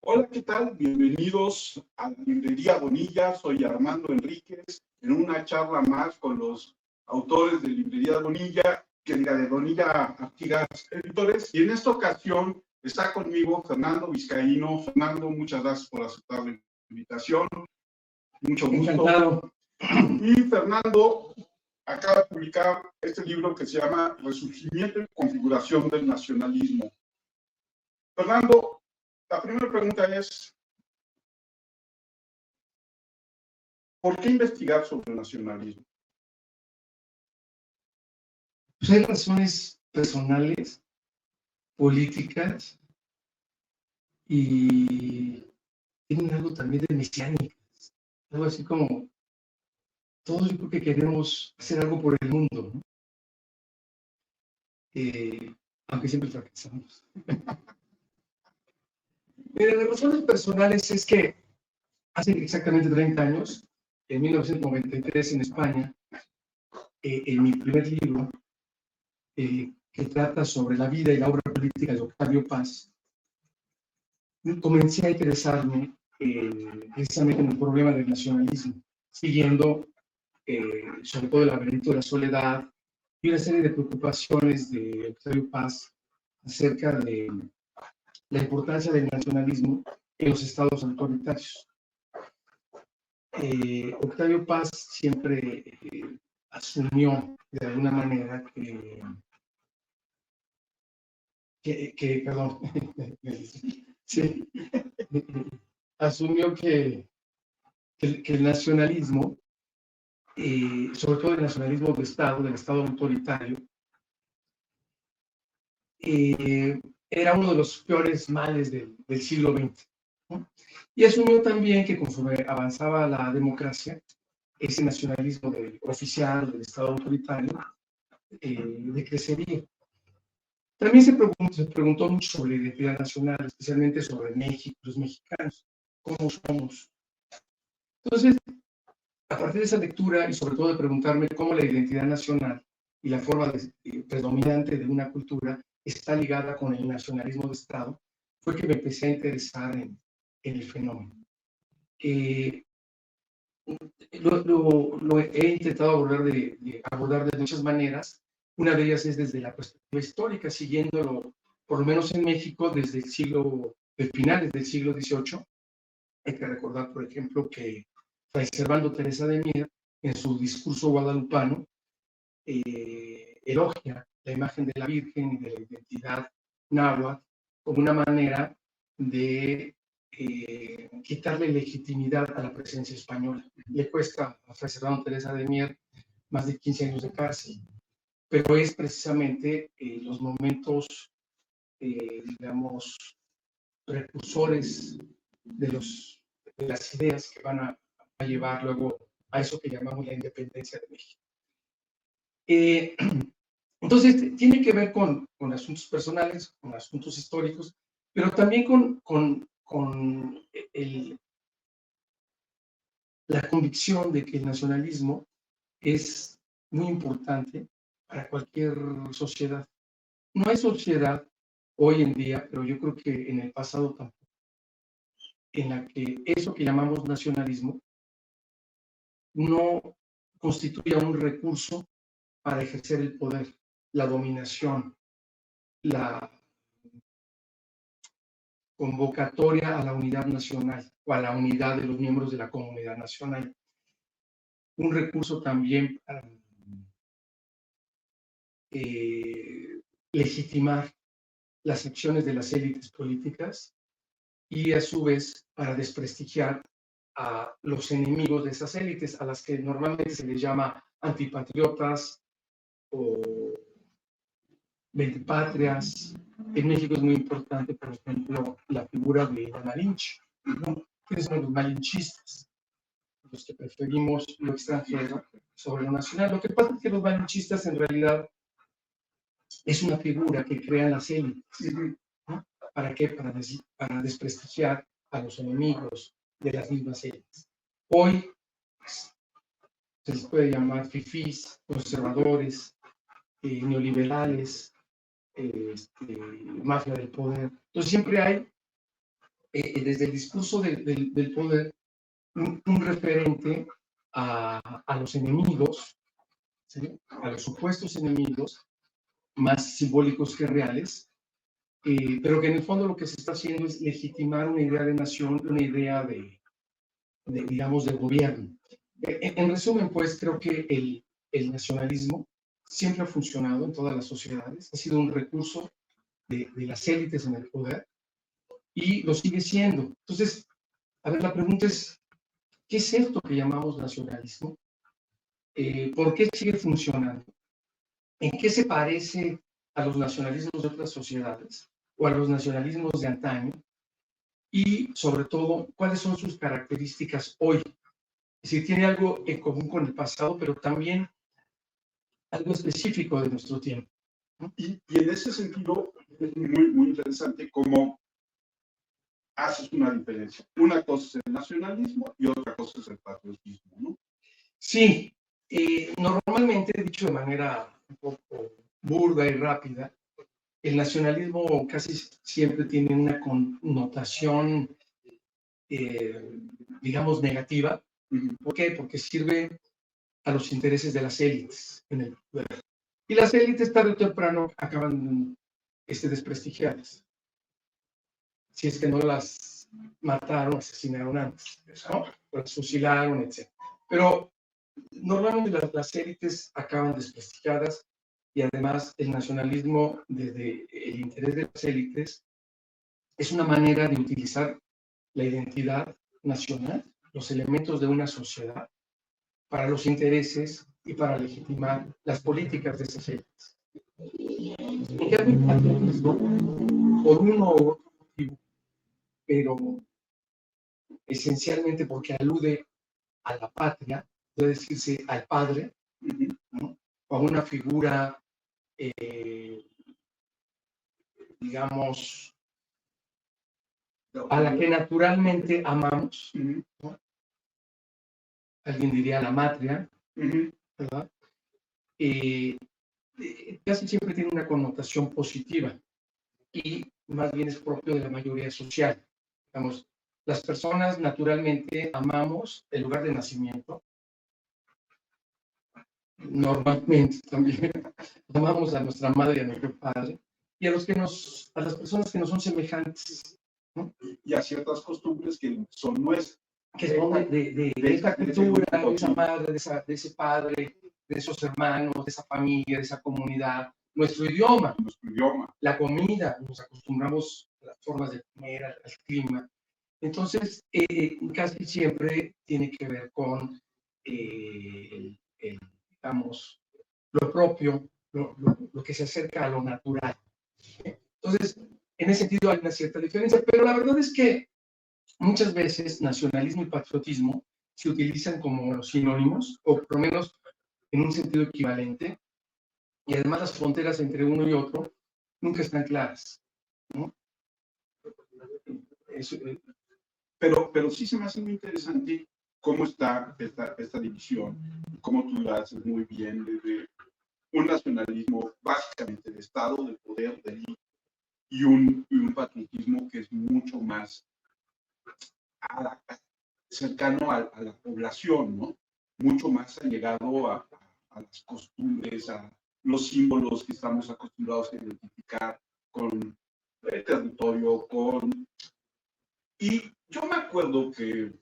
Hola, ¿qué tal? Bienvenidos a la Librería Bonilla. Soy Armando Enríquez, en una charla más con los autores de Librería Bonilla, de Bonilla Artigas Editores. Y en esta ocasión está conmigo Fernando Vizcaíno. Fernando, muchas gracias por aceptar la invitación. Mucho gusto. Encantado. Y Fernando acaba de publicar este libro que se llama Resurgimiento y configuración del nacionalismo. Fernando, la primera pregunta es, ¿por qué investigar sobre el nacionalismo? Pues hay razones personales, políticas y tienen algo también de mesiánicas. Algo así como, todos yo creo que queremos hacer algo por el mundo, ¿no? Aunque siempre fracasamos. Mira, las razones personales es que hace exactamente 30 años, en 1993 en España, en mi primer libro, que trata sobre la vida y la obra política de Octavio Paz, comencé a interesarme precisamente en el problema del nacionalismo, siguiendo sobre todo el laberinto de la soledad y una serie de preocupaciones de Octavio Paz acerca de la importancia del nacionalismo en los estados autoritarios. Octavio Paz siempre asumió de alguna manera perdón, sí, asumió que el nacionalismo, sobre todo el nacionalismo de Estado, del Estado autoritario, era uno de los peores males del siglo XX, ¿no? Y asumió también que conforme avanzaba la democracia, ese nacionalismo oficial del Estado autoritario decrecería. También se preguntó mucho sobre la identidad nacional, especialmente sobre México, los mexicanos, cómo somos. Entonces, a partir de esa lectura y sobre todo de preguntarme cómo la identidad nacional y la forma predominante de una cultura está ligada con el nacionalismo de Estado, fue que me empecé a interesar en el fenómeno. Lo he intentado abordar de muchas maneras. Una de ellas es desde la perspectiva histórica, siguiéndolo, por lo menos en México, desde finales del siglo XVIII. Hay que recordar, por ejemplo, que Fray Servando Teresa de Mier, en su discurso guadalupano, elogia la imagen de la Virgen y de la identidad náhuatl como una manera de quitarle legitimidad a la presencia española. Le cuesta a Fray Servando Teresa de Mier más de 15 años de cárcel, pero es precisamente los momentos, digamos, precursores de las ideas que van a llevar luego a eso que llamamos la independencia de México. Entonces, tiene que ver con asuntos personales, con asuntos históricos, pero también con la convicción de que el nacionalismo es muy importante para cualquier sociedad. No hay sociedad hoy en día, pero yo creo que en el pasado tampoco, en la que eso que llamamos nacionalismo no constituya un recurso para ejercer el poder, la dominación, la convocatoria a la unidad nacional o a la unidad de los miembros de la comunidad nacional. Un recurso también para legitimar las acciones de las élites políticas y a su vez para desprestigiar a los enemigos de esas élites, a las que normalmente se les llama antipatriotas o vendepatrias. En México es muy importante, por ejemplo, la figura de la Malinche, ¿no? ¿Quiénes son los malinchistas? Los que preferimos lo extranjero sobre lo nacional. Lo que pasa es que los malinchistas en realidad es una figura que crean las élites, ¿no? ¿Para qué? Para desprestigiar a los enemigos de las mismas élites. Hoy se les puede llamar fifís, conservadores, neoliberales, mafia del poder. Entonces siempre hay desde el discurso del poder, un referente a los enemigos, ¿sí? A los supuestos enemigos, más simbólicos que reales, pero que en el fondo lo que se está haciendo es legitimar una idea de nación, una idea digamos, de gobierno. En resumen, pues, creo que el nacionalismo siempre ha funcionado en todas las sociedades, ha sido un recurso de las élites en el poder y lo sigue siendo. Entonces, a ver, la pregunta es, ¿qué es esto que llamamos nacionalismo? ¿Por qué sigue funcionando? ¿En qué se parece a los nacionalismos de otras sociedades o a los nacionalismos de antaño? Y, sobre todo, ¿cuáles son sus características hoy? Es decir, tiene algo en común con el pasado, pero también algo específico de nuestro tiempo, ¿no? Y en ese sentido, es muy interesante cómo haces una diferencia. Una cosa es el nacionalismo y otra cosa es el patriotismo, ¿no? Sí, normalmente, dicho de manera un poco burda y rápida, el nacionalismo casi siempre tiene una connotación, digamos, negativa. ¿Por qué? Porque sirve a los intereses de las élites en el poder. Y las élites tarde o temprano acaban desprestigiadas. Si es que no las mataron, asesinaron antes, ¿no? Las fusilaron, etc. Pero normalmente las élites acaban desprestigiadas y además el nacionalismo, desde el interés de las élites, es una manera de utilizar la identidad nacional, los elementos de una sociedad, para los intereses y para legitimar las políticas de esas élites. En cambio, el patriotismo, por uno u otro motivo, pero esencialmente porque alude a la patria, puede decirse al padre, ¿no? O a una figura, digamos, a la que naturalmente amamos, ¿no? Alguien diría la matria, ¿verdad? Casi siempre tiene una connotación positiva y más bien es propio de la mayoría social. Digamos, las personas naturalmente amamos el lugar de nacimiento. Normalmente también amamos a nuestra madre y a nuestro padre y a las personas que nos son semejantes, ¿no? Y a ciertas costumbres que son nuestras. Que son de esa cultura, de esa madre, de ese padre, de esos hermanos, de esa familia, de esa comunidad. Nuestro idioma, la comida, nos acostumbramos a las formas de comer, al clima. Entonces, casi siempre tiene que ver con digamos, lo propio, lo que se acerca a lo natural. Entonces, en ese sentido hay una cierta diferencia, pero la verdad es que muchas veces nacionalismo y patriotismo se utilizan como sinónimos, o por lo menos en un sentido equivalente, y además las fronteras entre uno y otro nunca están claras, ¿no? Pero sí se me hace muy interesante cómo está esta división, cómo tú la haces muy bien, desde un nacionalismo básicamente de Estado, de poder, de élite, y un patriotismo que es mucho más cercano a la población, ¿no? Mucho más allegado a las costumbres, a los símbolos que estamos acostumbrados a identificar con el territorio, Y yo me acuerdo que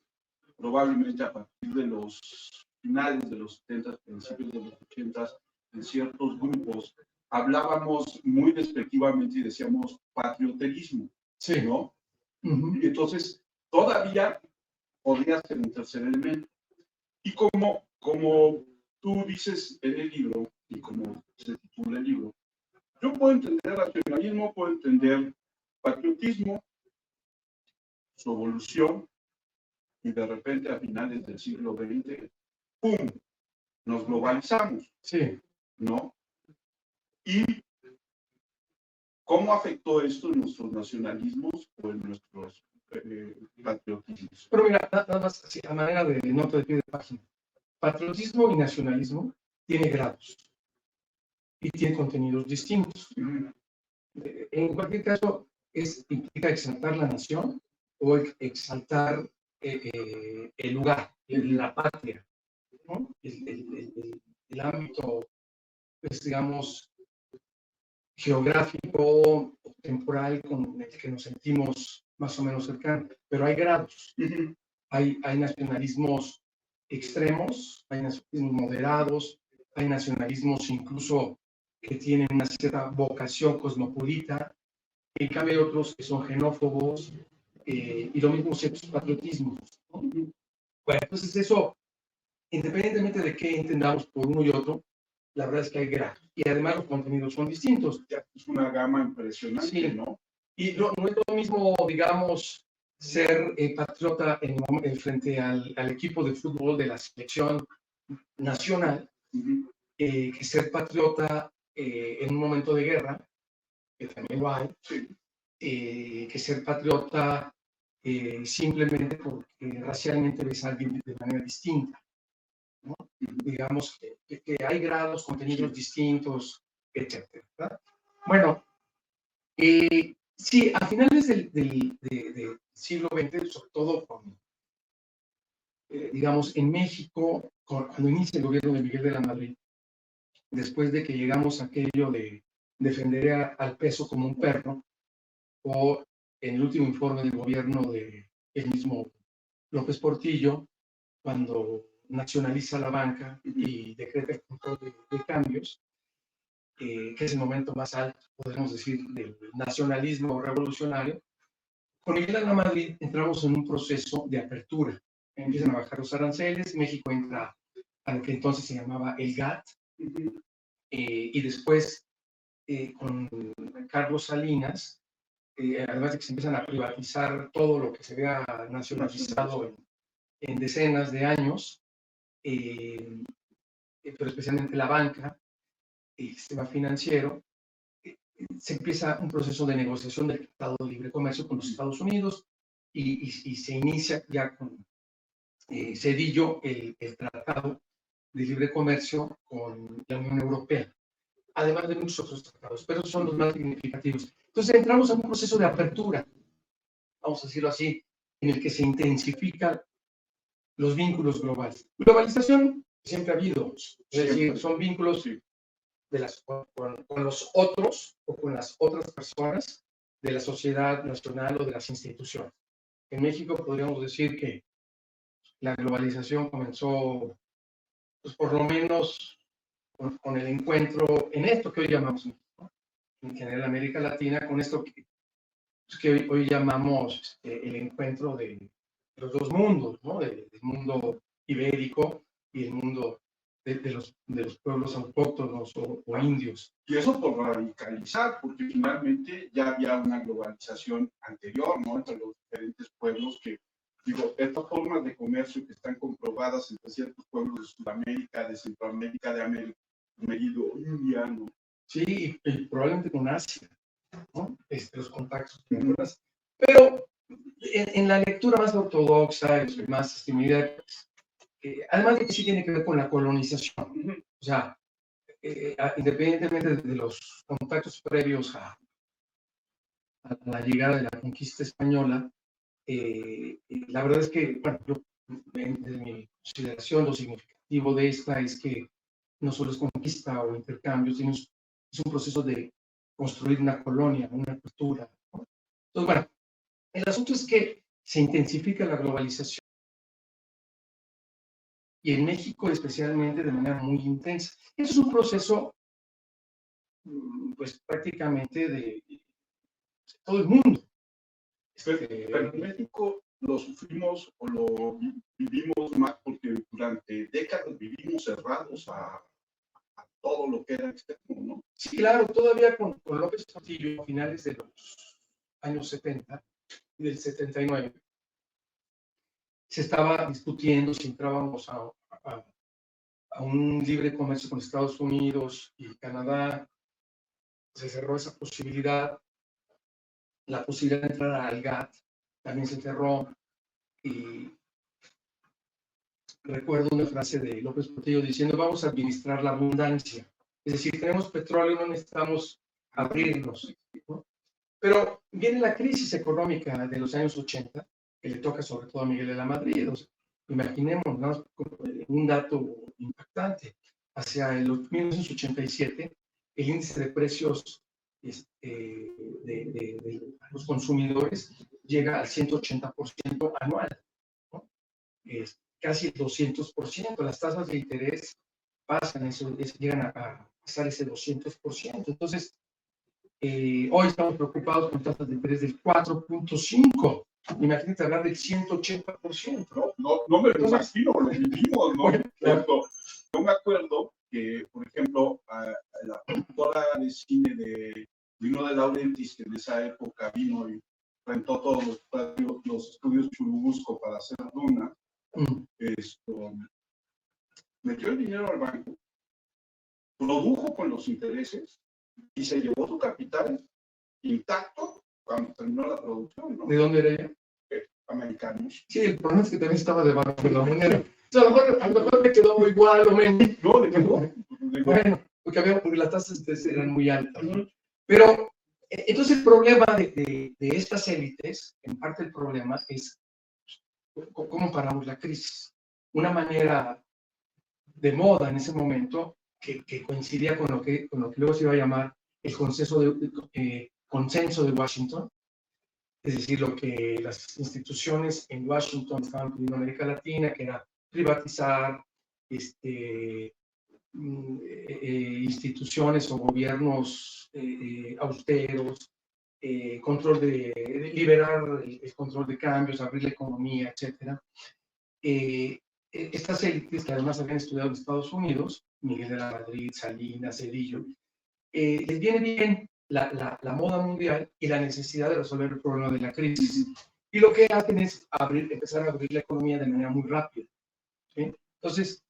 probablemente a partir de los finales de los 70, principios de los 80, en ciertos grupos, hablábamos muy despectivamente y decíamos patrioterismo, sí, ¿no? Y entonces, todavía podría ser un tercer elemento. Y como tú dices en el libro, y como se titula el libro, yo puedo entender nacionalismo, puedo entender patriotismo, su evolución, y de repente a finales del siglo XX, ¡pum!, nos globalizamos, sí, ¿no? ¿Y cómo afectó esto en nuestros nacionalismos o en nuestros patriotismos? Pero mira, nada más así, a manera de nota de pie de página. Patriotismo y nacionalismo tiene grados y tiene contenidos distintos. En cualquier caso, implica exaltar la nación o exaltar el lugar, la patria, ¿no? El ámbito, pues, digamos, geográfico o temporal con el que nos sentimos más o menos cercanos. Pero hay grados. Hay nacionalismos extremos, hay nacionalismos moderados, hay nacionalismos incluso que tienen una cierta vocación cosmopolita. En cambio hay otros que son xenófobos, y lo mismo ciertos patriotismos, ¿no? Bueno, entonces eso, independientemente de qué entendamos por uno y otro, la verdad es que hay grados. Y además los contenidos son distintos. Es una gama impresionante, sí, ¿no? Y no es lo mismo, digamos, ser patriota frente al equipo de fútbol de la selección nacional, que ser patriota en un momento de guerra, que también lo hay, sí. Que ser patriota simplemente porque racialmente ves a alguien de manera distinta, ¿no? Digamos que hay grados, contenidos distintos, etc. ¿verdad? Bueno, sí, a finales del siglo XX, sobre todo digamos, en México, cuando inicia el gobierno de Miguel de la Madrid, después de que llegamos a aquello de defender al peso como un perro, o en el último informe del gobierno del mismo López Portillo, cuando nacionaliza la banca y decreta el control de cambios, que es el momento más alto, podemos decir, del nacionalismo revolucionario. Con Miguel de la Madrid entramos en un proceso de apertura. Empiezan a bajar los aranceles, México entra a lo que entonces se llamaba el GATT, y después con Carlos Salinas, además de que se empiezan a privatizar todo lo que se había nacionalizado en decenas de años, pero especialmente la banca, el sistema financiero, se empieza un proceso de negociación del Tratado de Libre Comercio con los Estados Unidos y se inicia ya con Cedillo el Tratado de Libre Comercio con la Unión Europea, además de muchos otros tratados, pero son los más significativos. Entonces entramos a un proceso de apertura, vamos a decirlo así, en el que se intensifican los vínculos globales. Globalización siempre ha habido, es decir, son vínculos con los otros o con las otras personas de la sociedad nacional o de las instituciones. En México podríamos decir que la globalización comenzó, pues, por lo menos con el encuentro en esto que hoy llamamos, ¿no? En general América Latina, con esto que hoy llamamos el encuentro de los dos mundos, ¿no? Del mundo ibérico y el mundo de los pueblos autóctonos o indios. Y eso por radicalizar, porque finalmente ya había una globalización anterior, ¿no? Entre los diferentes pueblos que, digo, estas formas de comercio que están comprobadas entre ciertos pueblos de Sudamérica, de Centroamérica, de América, Medio India, ¿no? Sí, y probablemente con Asia, ¿no? Los contactos con Asia. Pero en la lectura más ortodoxa, más estimulada, además de que sí tiene que ver con la colonización, o sea, independientemente de los contactos previos a la llegada de la conquista española, la verdad es que, bueno, desde mi consideración, lo significativo de esta es que no solo es conquista o intercambio, sino es un proceso de construir una colonia, una cultura, ¿no? Entonces, bueno, el asunto es que se intensifica la globalización y en México especialmente de manera muy intensa. Eso es un proceso, pues prácticamente de todo el mundo. Pero en México lo sufrimos o lo vivimos más porque durante décadas vivimos cerrados a todo lo que era externo, ¿no? Sí, claro, todavía con López Portillo a finales de los años 70 y del 79 se estaba discutiendo si entrábamos a un libre comercio con Estados Unidos y Canadá. Se cerró esa posibilidad. La posibilidad de entrar al GATT también se cerró. Y recuerdo una frase de López Portillo diciendo: vamos a administrar la abundancia. Es decir, tenemos petróleo, no necesitamos abrirnos, ¿no? Pero viene la crisis económica de los años 80, que le toca sobre todo a Miguel de la Madrid. O sea, imaginemos, ¿no?, un dato impactante. Hacia el 1987, el índice de precios de los consumidores llega al 180% anual, ¿no? Casi el 200%. Las tasas de interés pasan llegan a pasar ese 200%. Entonces, hoy estamos preocupados con tasas de interés del 4.5%. Imagínate hablar del 180%. No me lo imagino, lo vivimos, ¿no? Bueno, claro. Yo me acuerdo que, por ejemplo, la productora de cine de Vino de Laurentiis, que en esa época vino y rentó todos los estudios Churubusco para hacer Duna, metió el dinero al banco, produjo con los intereses y se llevó su capital intacto cuando terminó la producción, ¿no? ¿De dónde era ella? Americanos. Sí, el problema es que también estaba debajo de la moneda. O sea, a lo mejor me quedó igual o menos. No, de quedó. Bueno, porque las tasas eran muy altas, ¿no? Pero, entonces el problema de estas élites, en parte el problema es cómo paramos la crisis. Una manera de moda en ese momento, que coincidía con lo que luego se iba a llamar el consenso de Washington, es decir, lo que las instituciones en Washington estaban pidiendo en América Latina, que era privatizar instituciones o gobiernos austeros, liberar el control de cambios, abrir la economía, etc. Estas élites, que además habían estudiado en Estados Unidos, Miguel de la Madrid, Salinas, Zedillo, les viene bien la moda mundial y la necesidad de resolver el problema de la crisis. Y lo que hacen es empezar a abrir la economía de manera muy rápida, ¿sí? Entonces,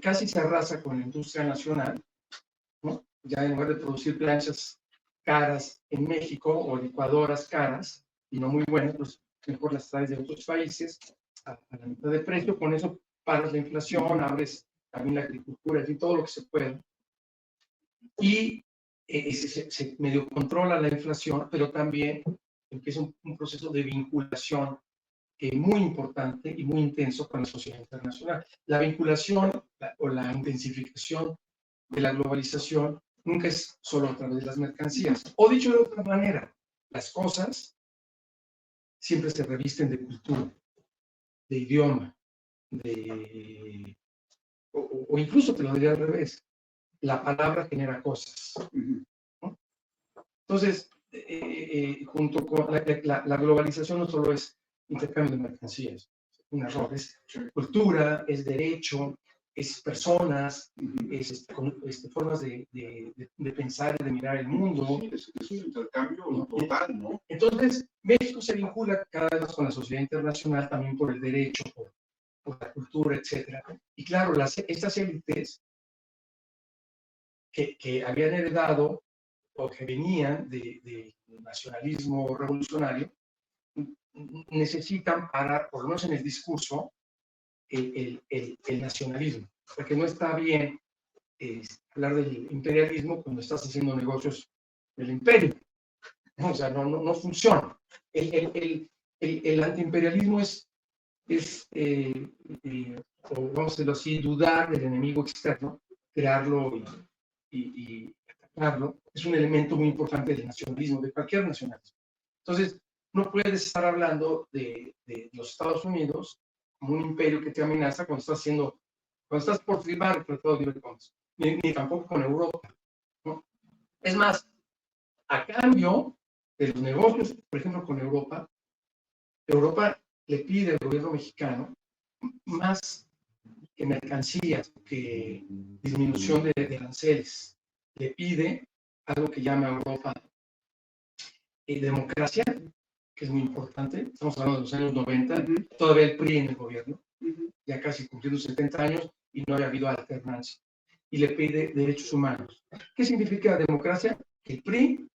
casi se arrasa con la industria nacional, ¿no? Ya en lugar de producir planchas caras en México o licuadoras caras y no muy buenas, pues mejor las traes de otros países a la mitad de precio. Con eso paras la inflación, abres también la agricultura, y todo lo que se pueda. Y se medio controla la inflación, pero también empieza un proceso de vinculación muy importante y muy intenso con la sociedad internacional. La vinculación o la intensificación de la globalización nunca es solo a través de las mercancías. O dicho de otra manera, las cosas siempre se revisten de cultura, de idioma, o incluso te lo diría al revés, la palabra genera cosas, ¿no? Entonces, junto con la globalización no solo es intercambio de mercancías, un error, es cultura, es derecho, es personas, es formas de pensar y de mirar el mundo. Sí, es un intercambio total, ¿no? Entonces, México se vincula cada vez más con la sociedad internacional, también por el derecho, por la cultura, etc. Y claro, estas élites que habían heredado o que venían de nacionalismo revolucionario, necesitan parar, por lo menos en el discurso, el nacionalismo, porque no está bien hablar del imperialismo cuando estás haciendo negocios del imperio. O sea, no funciona. El antiimperialismo es o vamos a decirlo así, dudar del enemigo externo, crearlo y atacarlo. Es un elemento muy importante del nacionalismo, de cualquier nacionalismo. Entonces, no puedes estar hablando de los Estados Unidos como un imperio que te amenaza cuando estás por firmar el Tratado de Libre Comercio, ni tampoco con Europa, ¿no? Es más, a cambio de los negocios, por ejemplo, con Europa le pide al gobierno mexicano más que mercancías, que disminución de aranceles. Le pide algo que llama Europa democracia, que es muy importante. Estamos hablando de los años 90, todavía el PRI en el gobierno, ya casi cumpliendo 70 años y no había habido alternancia. Y le pide derechos humanos. ¿Qué significa democracia? Que el PRI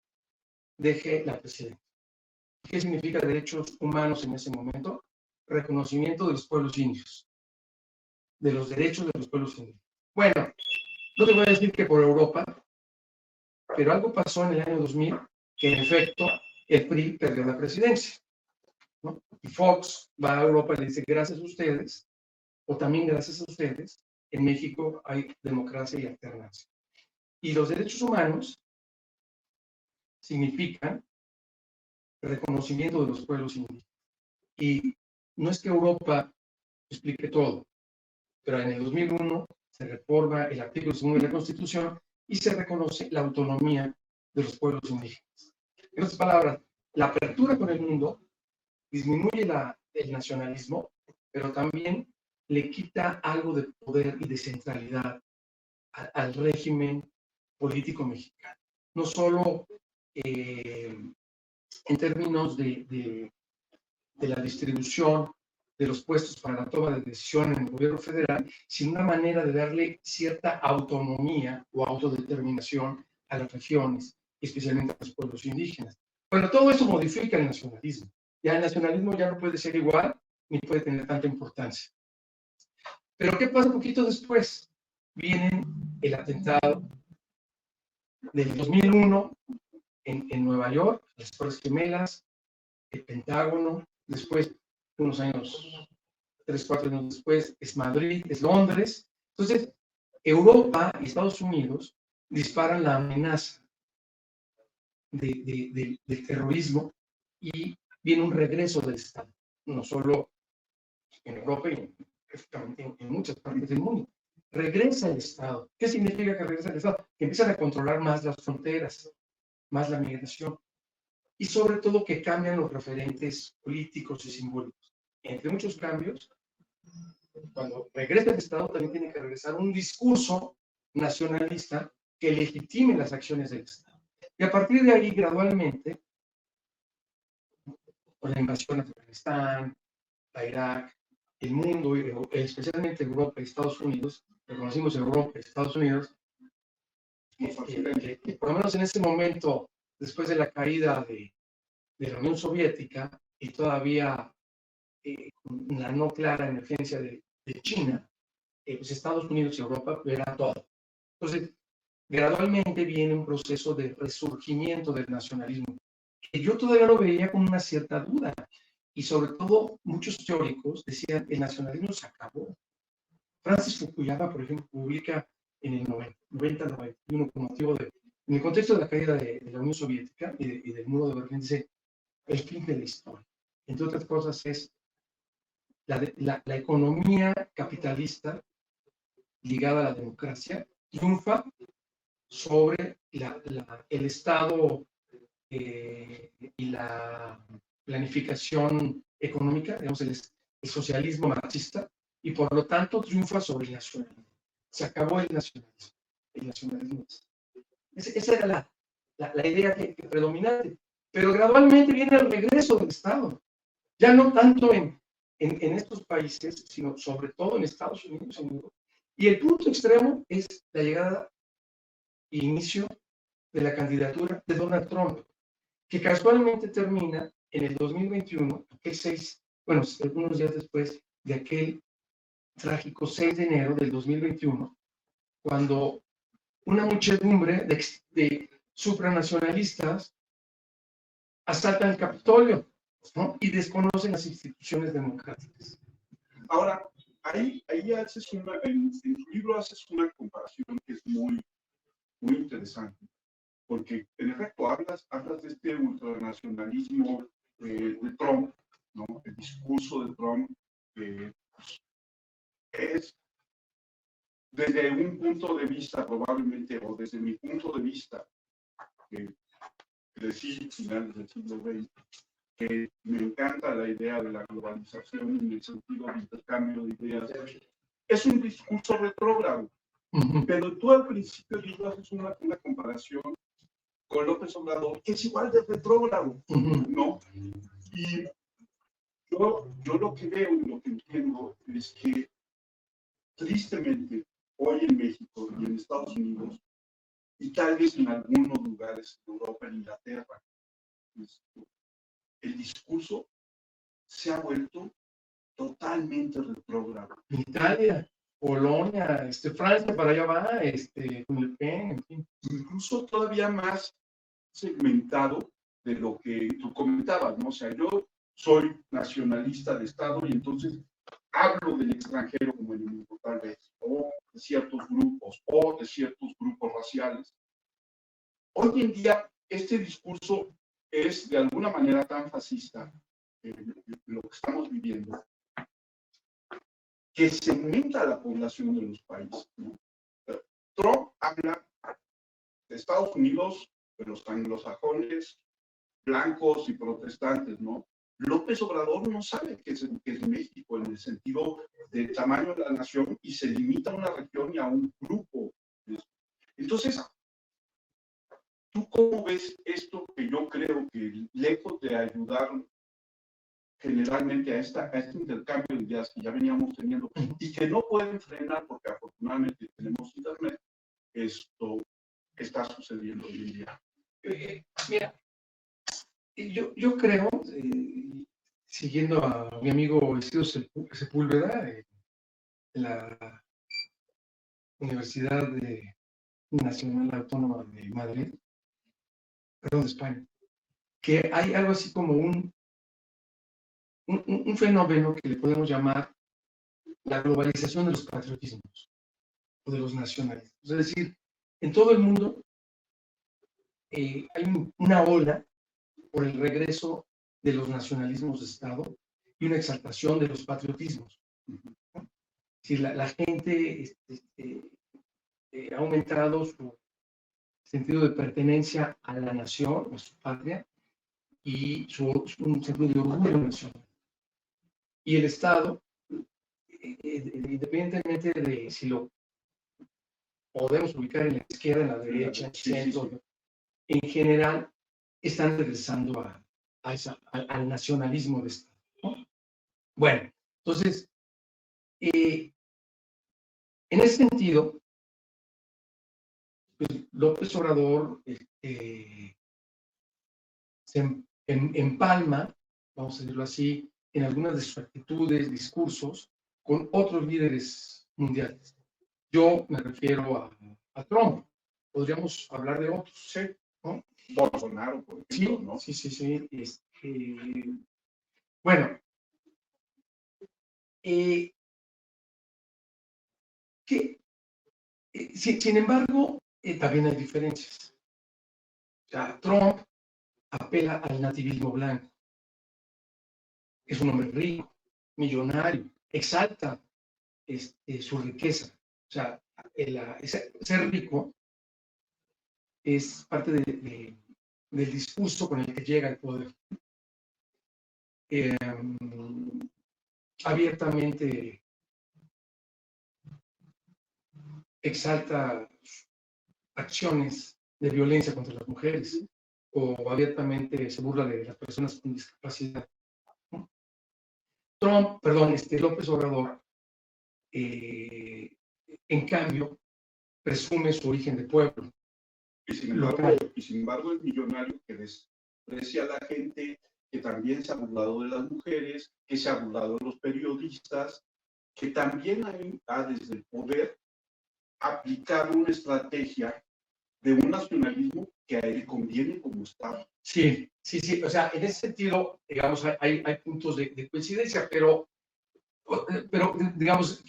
deje la presidencia. ¿Qué significa derechos humanos en ese momento? Reconocimiento de los pueblos indios, de los derechos de los pueblos indios. Bueno, no te voy a decir que por Europa, pero algo pasó en el año 2000 que en efecto el PRI perdió la presidencia, ¿no? Y Fox va a Europa y le dice, gracias a ustedes, o también gracias a ustedes, en México hay democracia y alternancia. Y los derechos humanos significan reconocimiento de los pueblos indígenas. Y no es que Europa explique todo, pero en el 2001 se reforma el artículo 2 de la Constitución y se reconoce la autonomía de los pueblos indígenas. En otras palabras, la apertura con el mundo disminuye el nacionalismo, pero también le quita algo de poder y de centralidad al régimen político mexicano. No solo en términos de la distribución de los puestos para la toma de decisión en el gobierno federal, sino una manera de darle cierta autonomía o autodeterminación a las regiones, especialmente a los pueblos indígenas. Bueno, todo eso modifica el nacionalismo. Ya el nacionalismo ya no puede ser igual ni puede tener tanta importancia. Pero ¿qué pasa un poquito después? Viene el atentado del 2001 en Nueva York, las Torres Gemelas, el Pentágono, después, unos años, 3, 4 años después, es Madrid, es Londres. Entonces, Europa y Estados Unidos disparan la amenaza del terrorismo y viene un regreso del Estado, no solo en Europa y en muchas partes del mundo. Regresa el Estado. ¿Qué significa que regresa el Estado? Que empiezan a controlar más las fronteras, más la migración, y sobre todo que cambian los referentes políticos y simbólicos. Entre muchos cambios, cuando regresa el Estado también tiene que regresar un discurso nacionalista que legitime las acciones del Estado. Y a partir de ahí, gradualmente, con la invasión a Afganistán, a Irak, el mundo, especialmente Europa y Estados Unidos, reconocimos Europa y Estados Unidos, que por lo menos en ese momento, después de la caída de la Unión Soviética y todavía la no clara emergencia de China, pues Estados Unidos y Europa verán todo. Entonces, gradualmente viene un proceso de resurgimiento del nacionalismo, que yo todavía lo veía con una cierta duda, y sobre todo muchos teóricos decían el nacionalismo se acabó. Francis Fukuyama, por ejemplo, publica en el 90-91 con motivo en el contexto de la caída de la Unión Soviética y del muro de Berlín, dice el fin de la historia. Entre otras cosas es la economía capitalista ligada a la democracia triunfa sobre el Estado y la planificación económica, digamos el socialismo marxista, y por lo tanto triunfa sobre el nacionalismo. Se acabó el nacionalismo. Esa era la idea que predominante. Pero gradualmente viene el regreso del Estado. Ya no tanto en estos países, sino sobre todo en Estados Unidos, en Europa. Y el punto extremo es la llegada e inicio de la candidatura de Donald Trump, que casualmente termina en el 2021, algunos días después de aquel trágico 6 de enero del 2021, cuando una muchedumbre de supranacionalistas asaltan el Capitolio, ¿no? Y desconocen las instituciones democráticas. Ahora, ahí haces en tu libro haces una comparación que es muy, muy interesante, porque en efecto hablas de este ultranacionalismo de Trump, ¿no? El discurso de Trump es desde un punto de vista probablemente, o desde mi punto de vista, que crecí finales del siglo XX, que me encanta la idea de la globalización en el sentido de intercambio de ideas. Es un discurso retrógrado, pero tú al principio del libro haces una comparación con López Obrador, que es igual de retrógrado, ¿no? Y yo lo que veo y lo que entiendo es que, tristemente, hoy en México y en Estados Unidos, y tal vez en algunos lugares de Europa, en Inglaterra, el discurso se ha vuelto totalmente retrógrado. Italia, Polonia, Francia para allá va, con Le Pen, en fin. Incluso todavía más segmentado de lo que tú comentabas, ¿no? O sea, yo soy nacionalista de Estado y entonces hablo del extranjero como enemigo, tal vez, o de ciertos grupos, o de ciertos grupos raciales. Hoy en día, este discurso es de alguna manera tan fascista, lo que estamos viviendo, que segmenta a la población de los países, ¿no? Trump habla de Estados Unidos, de los anglosajones, blancos y protestantes, ¿no? López Obrador no sabe qué es México en el sentido del tamaño de la nación y se limita a una región y a un grupo. Entonces, ¿tú cómo ves esto que yo creo que lejos de ayudar generalmente a este intercambio de ideas que ya veníamos teniendo y que no pueden frenar porque afortunadamente tenemos internet, esto está sucediendo hoy en día? Mira, yo creo, siguiendo a mi amigo Isidro Sepúlveda, de la Universidad Nacional Autónoma de Madrid, perdón, de España, que hay algo así como un fenómeno que le podemos llamar la globalización de los patriotismos o de los nacionalismos. Es decir, en todo el mundo hay una ola por el regreso de los nacionalismos de Estado y una exaltación de los patriotismos. ¿No? Si la gente ha aumentado su sentido de pertenencia a la nación, a su patria, y un sentido de orgullo nacional. Y el Estado, independientemente de si lo podemos ubicar en la izquierda, en la derecha, en el centro, en general, están regresando al nacionalismo de Estado, ¿no? Bueno, entonces, en ese sentido, pues, López Obrador se empalma, vamos a decirlo así, en algunas de sus actitudes, discursos, con otros líderes mundiales. Yo me refiero a Trump. Podríamos hablar de otros, ¿sí? ¿No? Bolsonaro, por ejemplo, ¿no? Sí. Bueno, sin embargo, también hay diferencias. O sea, Trump apela al nativismo blanco. Es un hombre rico, millonario, exalta su riqueza. O sea, ser rico es parte del discurso con el que llega al poder. Abiertamente exalta acciones de violencia contra las mujeres o abiertamente se burla de las personas con discapacidad. López Obrador, en cambio, presume su origen de pueblo. Y sin embargo, el millonario que desprecia a la gente, que también se ha burlado de las mujeres, que se ha burlado de los periodistas, que también ha desde el poder aplicado una estrategia de un nacionalismo que a él conviene como Estado. Sí. O sea, en ese sentido, digamos, hay puntos de coincidencia, pero digamos,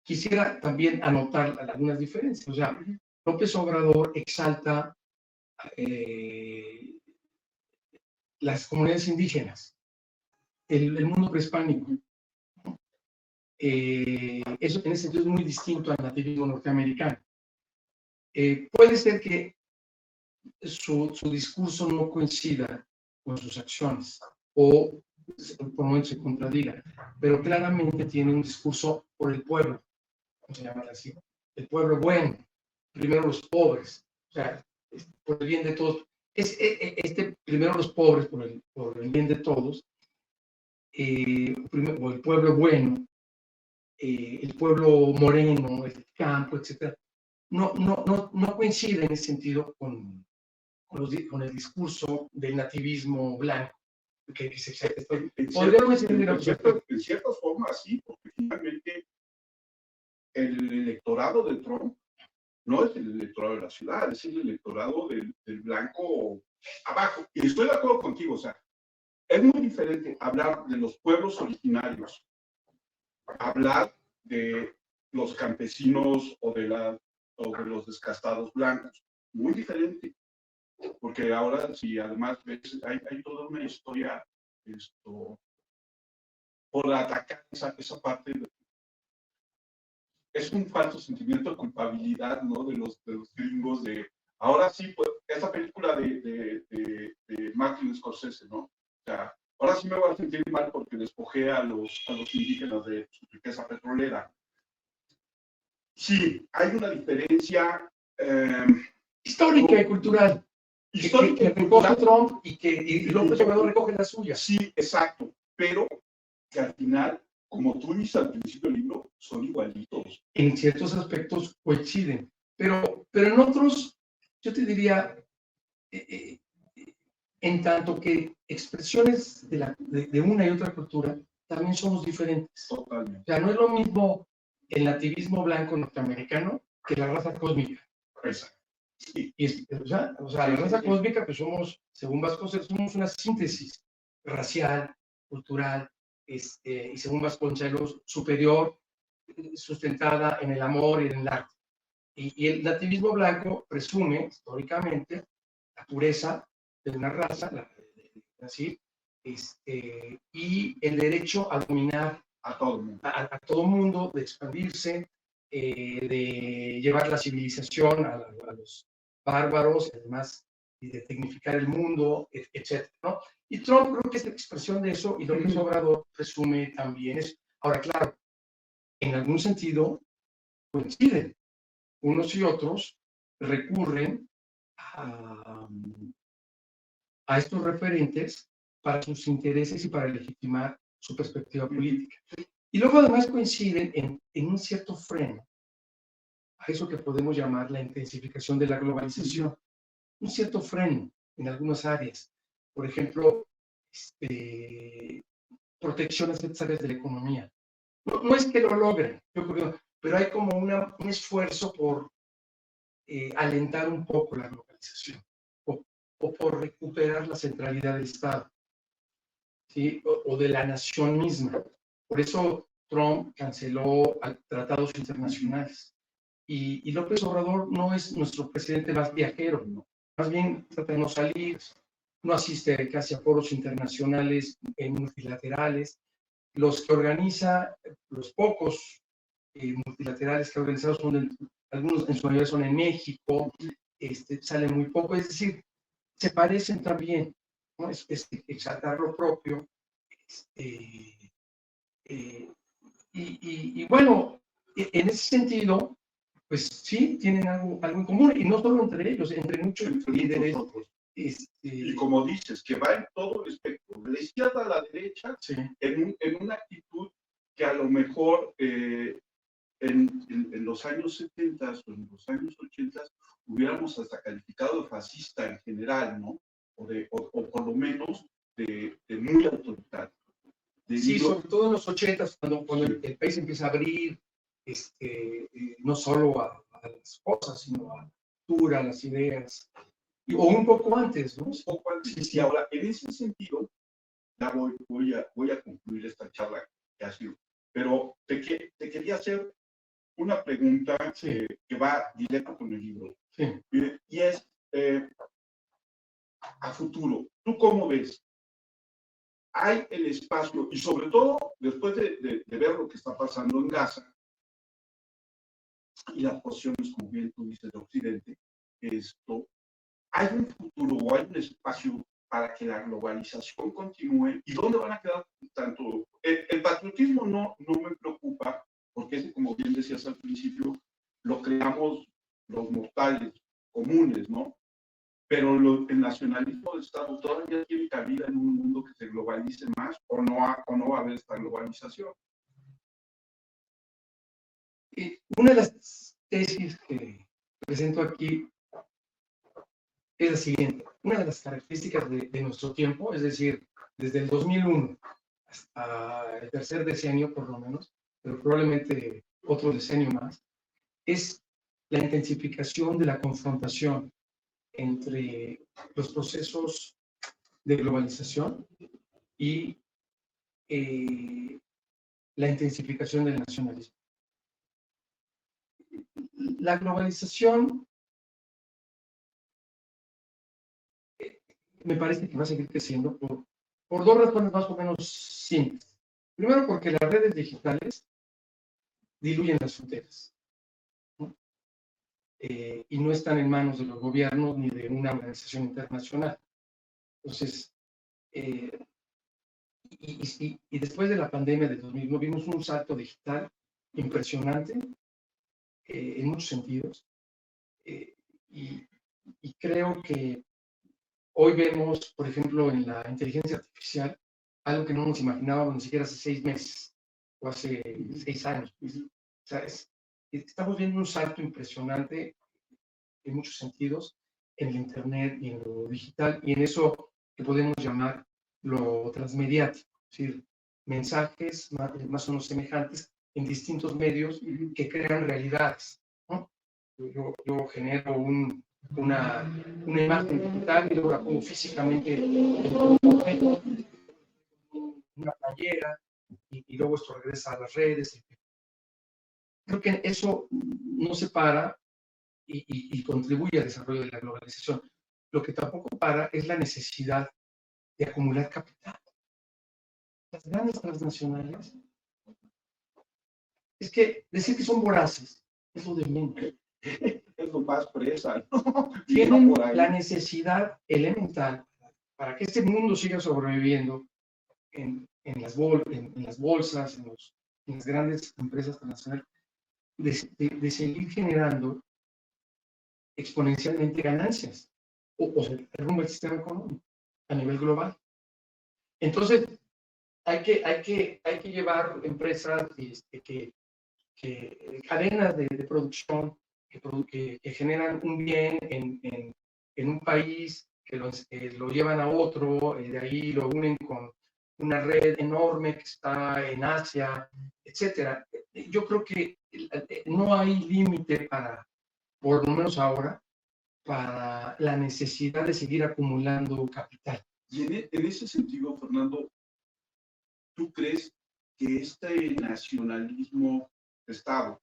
quisiera también anotar algunas diferencias. O sea, López Obrador exalta las comunidades indígenas, el mundo prehispánico. Eso en ese sentido es muy distinto al nativismo norteamericano. Puede ser que su discurso no coincida con sus acciones o por momentos se contradiga, pero claramente tiene un discurso por el pueblo, vamos a llamarlo así, el pueblo bueno, primero los pobres, o sea, por el bien de todos. Primero los pobres por el bien de todos, o el pueblo bueno, el pueblo moreno, el campo, etc. No coincide en ese sentido con el discurso del nativismo blanco. Que se en cierta forma sí, porque finalmente el electorado de Trump no es el electorado de la ciudad, es el electorado del blanco abajo. Y estoy de acuerdo contigo, o sea, es muy diferente hablar de los pueblos originarios, hablar de los campesinos o de los descastados blancos. Muy diferente. Porque ahora, si además ves, hay toda una historia por atacar esa parte. Es un falso sentimiento de culpabilidad, ¿no? De los gringos de... Ahora sí, pues, esa película de Martin Scorsese, ¿no? O sea, ahora sí me voy a sentir mal porque despojé a los indígenas de su riqueza petrolera. Sí, hay una diferencia histórica y cultural. Histórica que recoge Trump y López Obrador recoge la suya. Sí, exacto. Pero que al final, como tú dices al principio del libro, son igualitos. En ciertos aspectos coinciden. Pero en otros, yo te diría, en tanto que expresiones de una y otra cultura también somos diferentes. Totalmente. O sea, no es lo mismo el nativismo blanco norteamericano que la raza cósmica. Exacto. Sí. O sea, la raza cósmica, pues somos, según Vasconcelos, somos una síntesis racial, cultural, y según Vasconcelos, superior, sustentada en el amor y en el arte. Y el nativismo blanco presume, históricamente, la pureza de una raza, así, y el derecho a dominar a todo mundo, a todo mundo, de expandirse, de llevar la civilización a los bárbaros, además, y de tecnificar el mundo, etc., ¿no? Y Trump creo que es la expresión de eso, y López Obrador presume también eso. Ahora, claro, en algún sentido coinciden. Unos y otros recurren a estos referentes para sus intereses y para legitimar su perspectiva política. Y luego además coinciden en un cierto freno a eso que podemos llamar la intensificación de la globalización. Un cierto freno en algunas áreas. Por ejemplo, protección a ciertas áreas de la economía. No es que lo logren, yo creo, pero hay como un esfuerzo por alentar un poco la globalización o por recuperar la centralidad del Estado, ¿sí? O de la nación misma. Por eso Trump canceló tratados internacionales. Y López Obrador no es nuestro presidente más viajero, ¿no? Más bien trata de no salir, no asiste casi a foros internacionales multilaterales. Los que organiza, los pocos multilaterales que ha organizado son algunos en su mayoría son en México, sale muy poco, es decir, se parecen también, ¿no? Es exaltar lo propio, y bueno, en ese sentido, pues sí, tienen algo en común, y no solo entre ellos, entre muchos líderes. Y como dices, que va en todo el espectro, de la izquierda a la derecha, sí, en una actitud que a lo mejor en los años 70 o en los años 80 hubiéramos hasta calificado de fascista en general, ¿no? O por lo menos de muy autoritario. Sí, sobre todo en los 80s, cuando sí, el país empieza a abrir, no solo a las cosas, sino a la cultura, a las ideas, o un poco antes, ¿no? Un poco antes. Sí, sí. Ahora, en ese sentido, ya voy a concluir esta charla que ha sido, pero te quería hacer una pregunta sí, que va directo con el libro. Sí. Y es, a futuro, ¿tú cómo ves? Hay el espacio, y sobre todo después de ver lo que está pasando en Gaza y las posiciones, como bien tú dices, de Occidente, ¿hay un futuro o hay un espacio para que la globalización continúe? ¿Y dónde van a quedar tanto? El patriotismo no me preocupa, porque ese, como bien decías al principio, lo creamos los mortales comunes, ¿no? Pero el nacionalismo de Estado todavía tiene cabida en un mundo que se globalice más, o no va a haber esta globalización. Una de las tesis que presento aquí es la siguiente. Una de las características de nuestro tiempo, es decir, desde el 2001 hasta el tercer decenio por lo menos, pero probablemente otro decenio más, es la intensificación de la confrontación entre los procesos de globalización y la intensificación del nacionalismo. La globalización me parece que va a seguir creciendo por dos razones más o menos simples. Primero, porque las redes digitales diluyen las fronteras, ¿no? Y no están en manos de los gobiernos ni de una organización internacional. Entonces, y después de la pandemia de 2001 vimos un salto digital impresionante en muchos sentidos. Y creo que hoy vemos, por ejemplo, en la inteligencia artificial, algo que no nos imaginábamos ni siquiera hace 6 meses o hace 6 años. O sea, estamos viendo un salto impresionante en muchos sentidos en el Internet y en lo digital y en eso que podemos llamar lo transmediático, es decir, mensajes más o menos semejantes en distintos medios que crean realidades, ¿no? Yo genero una imagen digital y luego la pongo físicamente en un objeto, una playera, y luego esto regresa a las redes. Creo que eso no se para y contribuye al desarrollo de la globalización. Lo que tampoco para es la necesidad de acumular capital. Las grandes transnacionales, es que decir que son voraces es lo de menos. Es lo más presa, ¿no? Tienen la necesidad elemental para que este mundo siga sobreviviendo en las bolsas, en las grandes empresas transnacionales, de seguir generando exponencialmente ganancias o se derrumba el sistema económico a nivel global. Entonces, hay que llevar empresas cadenas de producción que generan un bien en un país, que lo llevan a otro, de ahí lo unen con una red enorme que está en Asia, etcétera. Yo creo que no hay límite por lo menos ahora, para la necesidad de seguir acumulando capital. Y en ese sentido, Fernando, ¿tú crees que este nacionalismo de Estado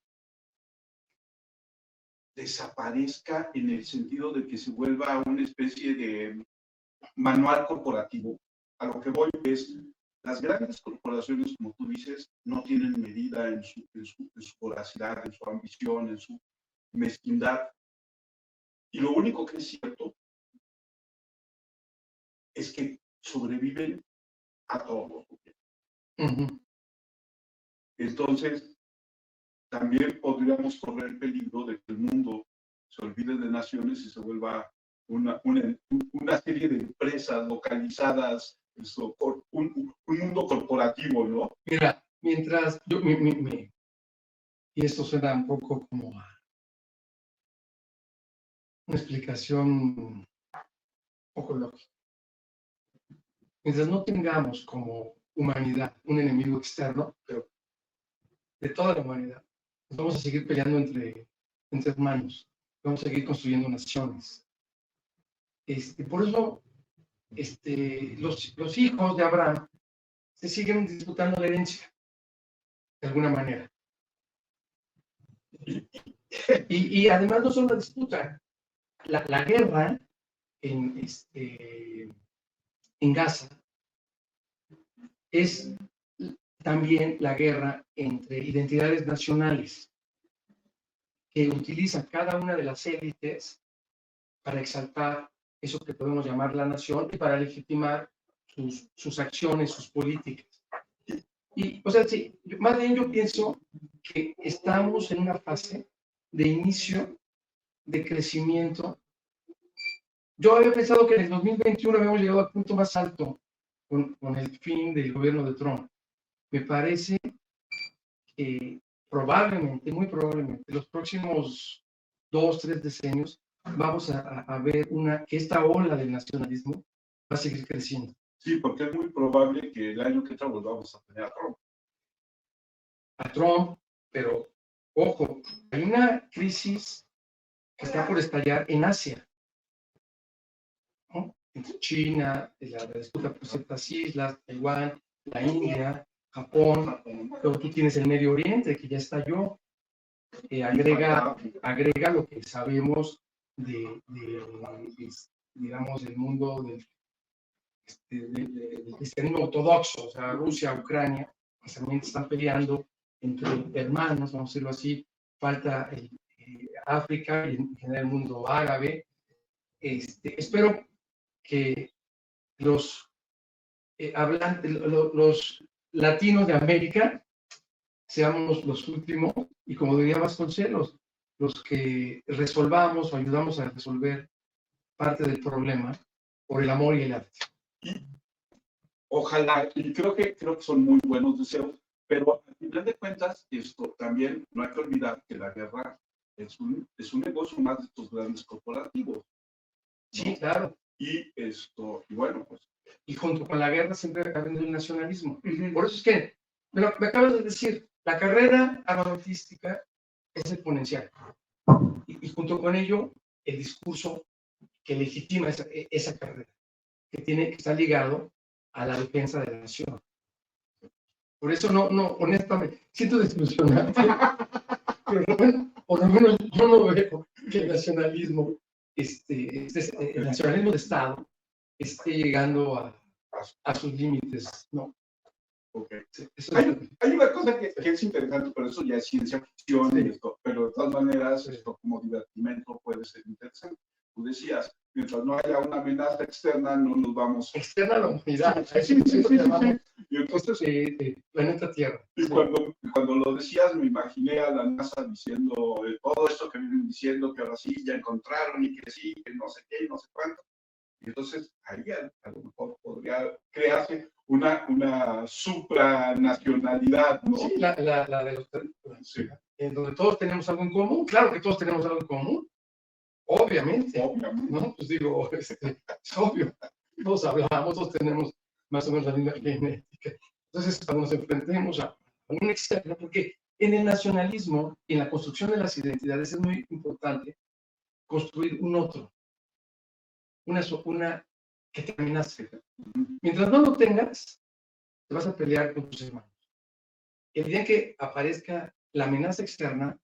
desaparezca en el sentido de que se vuelva una especie de manual corporativo? A lo que voy es, las grandes corporaciones, como tú dices, no tienen medida en su voracidad, en su ambición, en su mezquindad. Y lo único que es cierto es que sobreviven a todos. Entonces, también podríamos correr el peligro de que el mundo se olvide de naciones y se vuelva una serie de empresas localizadas, un mundo corporativo, ¿no? Mira, mientras yo, y esto suena un poco como una explicación un poco lógica. Mientras no tengamos como humanidad un enemigo externo, pero de toda la humanidad, nos vamos a seguir peleando entre hermanos, vamos a seguir construyendo naciones. Por eso los hijos de Abraham se siguen disputando la herencia, de alguna manera. Y además no solo la disputa, la guerra en Gaza es también la guerra entre identidades nacionales que utiliza cada una de las élites para exaltar eso que podemos llamar la nación y para legitimar sus acciones, sus políticas. Y, o sea, sí, más bien yo pienso que estamos en una fase de inicio de crecimiento. Yo había pensado que en el 2021 habíamos llegado al punto más alto con el fin del gobierno de Trump. Me parece que probablemente, muy probablemente, los próximos 2, 3 decenios vamos a ver que esta ola del nacionalismo va a seguir creciendo. Sí, porque es muy probable que el año que entra volvamos a tener a Trump. A Trump, pero ojo, hay una crisis que está por estallar en Asia, ¿no? Entre China, la disputa por ciertas islas, Taiwán, la India, Japón, luego tú tienes el Medio Oriente, que ya estalló, agrega lo que sabemos digamos, del mundo del cristianismo ortodoxo, o sea, Rusia, Ucrania, pues también están peleando entre hermanos, vamos a decirlo así, falta África y en general el mundo árabe. Espero que los hablantes, los latinos de América seamos los últimos y, como diría Vasconcelos, los que resolvamos o ayudamos a resolver parte del problema por el amor y el arte. Ojalá, y creo que son muy buenos deseos, pero al final de cuentas, esto también no hay que olvidar que la guerra es un negocio más de estos grandes corporativos, ¿no? Sí, claro. Y bueno, pues. Y junto con la guerra siempre ha habido el nacionalismo. Por eso es que, me acabas de decir, la carrera armamentística es exponencial. Y junto con ello, el discurso que legitima esa carrera, que está ligado a la defensa de la nación. Por eso no, honestamente, siento desilusionante, pero bueno, por lo menos yo no veo que el nacionalismo, el nacionalismo de Estado esté llegando a sus límites, ¿no? Okay. Hay una cosa que es interesante, pero eso ya es ciencia ficción, sí. Pero de todas maneras, como divertimento puede ser interesante. Tú decías, mientras no haya una amenaza externa, no nos vamos... Externa a la humanidad. Sí. Y entonces, planeta Tierra. Y cuando lo decías, me imaginé a la NASA diciendo todo esto que vienen diciendo, que ahora sí ya encontraron y que sí, que no sé qué, no sé cuánto. Y entonces ahí a lo mejor podría crearse una supranacionalidad, ¿no? Sí, la de los territorios. Sí. En donde todos tenemos algo en común. Claro que todos tenemos algo en común. Obviamente. ¿No? Pues digo, es obvio. Todos hablamos, todos tenemos más o menos la misma genética. Entonces, cuando nos enfrentemos a un externo, porque en el nacionalismo y en la construcción de las identidades es muy importante construir un otro. Una que te amenace. Mientras no lo tengas, te vas a pelear con tus hermanos. El día que aparezca la amenaza externa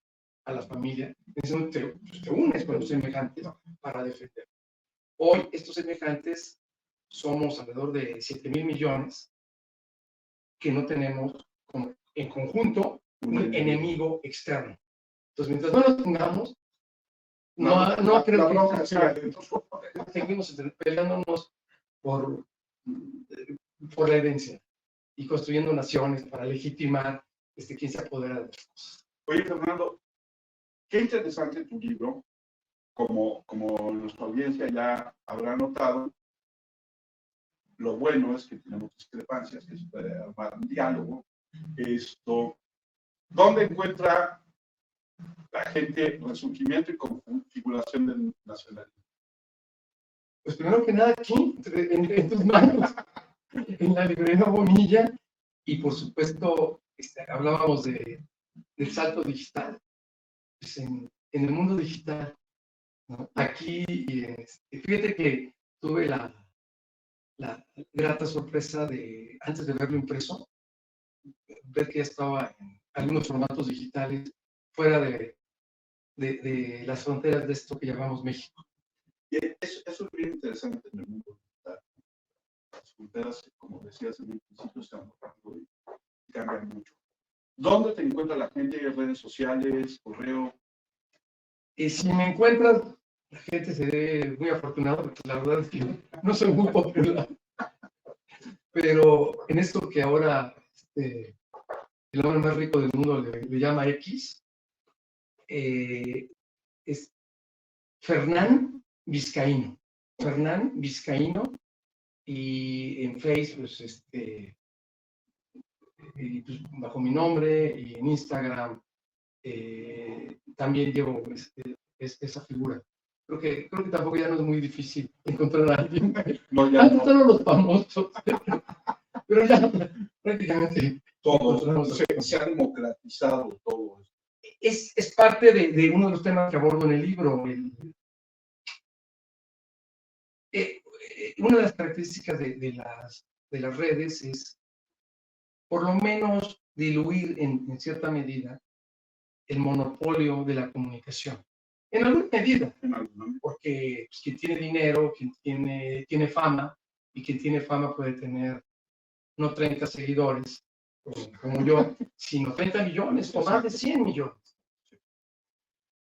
a la familia, te unes con los semejantes para defender. Hoy, estos semejantes somos alrededor de 7,000 millones que no tenemos en conjunto un enemigo externo. Entonces, mientras no lo tengamos, no creo que seguimos peleándonos por la herencia y construyendo naciones para legitimar quién se apodera de las cosas. Oye, Fernando, qué interesante tu libro. Como nuestra audiencia ya habrá notado, lo bueno es que tenemos discrepancias, que se puede armar un diálogo. ¿Dónde encuentra la gente resurgimiento y configuración del nacionalismo? Pues primero que nada aquí, en tus manos, en la librería Bonilla, y por supuesto hablábamos del salto digital. Pues en el mundo digital, ¿no? Aquí, fíjate que tuve la grata sorpresa de, antes de verlo impreso, ver que ya estaba en algunos formatos digitales fuera de las fronteras de esto que llamamos México. Y eso es bien interesante en el mundo digital. Las fronteras, como decías en el principio, están rápido y cambian mucho. ¿Dónde te encuentra la gente? ¿Redes sociales? ¿Correo? Si me encuentras, la gente seré muy afortunada, porque la verdad es que no soy muy popular. Pero en esto que ahora el hombre más rico del mundo le llama X, es Fernán Vizcaíno. Fernán Vizcaíno, y en Facebook, pues, bajo mi nombre, y en Instagram también llevo esa figura. Creo que tampoco ya no es muy difícil encontrar a alguien. Antes eran los famosos, pero ya prácticamente todo se ha democratizado todo. es parte de uno de los temas que abordo en el libro. Una de las características de las redes es, por lo menos, diluir en cierta medida el monopolio de la comunicación. En alguna medida, porque pues, quien tiene dinero, quien tiene fama, y quien tiene fama puede tener no 30 seguidores, como yo, sino 30 millones o más de 100 millones.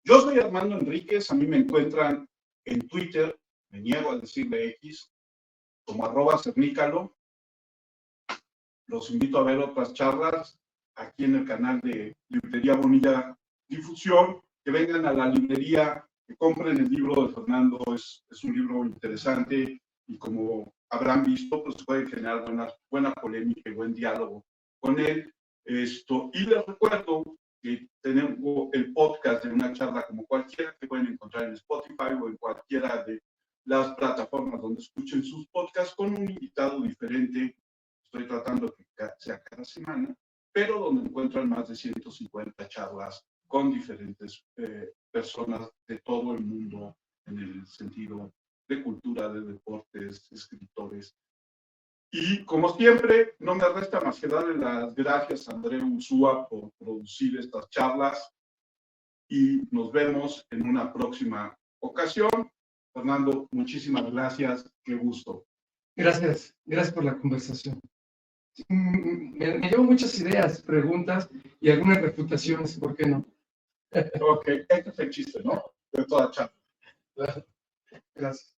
Yo soy Armando Enríquez, a mí me encuentran en Twitter, me niego a decirle X, como @cernícalo. Los invito a ver otras charlas aquí en el canal de Librería Bonilla Difusión, que vengan a la librería, que compren el libro de Fernando, es un libro interesante y como habrán visto, pues puede generar buena polémica y buen diálogo con él. Y les recuerdo que tenemos el podcast de Una Charla como cualquiera, que pueden encontrar en Spotify o en cualquiera de las plataformas donde escuchen sus podcasts, con un invitado diferente. Estoy tratando que sea cada semana, pero donde encuentran más de 150 charlas con diferentes personas de todo el mundo en el sentido de cultura, de deportes, escritores. Y como siempre, no me resta más que darle las gracias a Andreu Ursúa por producir estas charlas y nos vemos en una próxima ocasión. Fernando, muchísimas gracias, qué gusto. Gracias por la conversación. Me llevo muchas ideas, preguntas y algunas refutaciones, ¿por qué no? Ok, este es el chiste, ¿no? De toda charla. Gracias.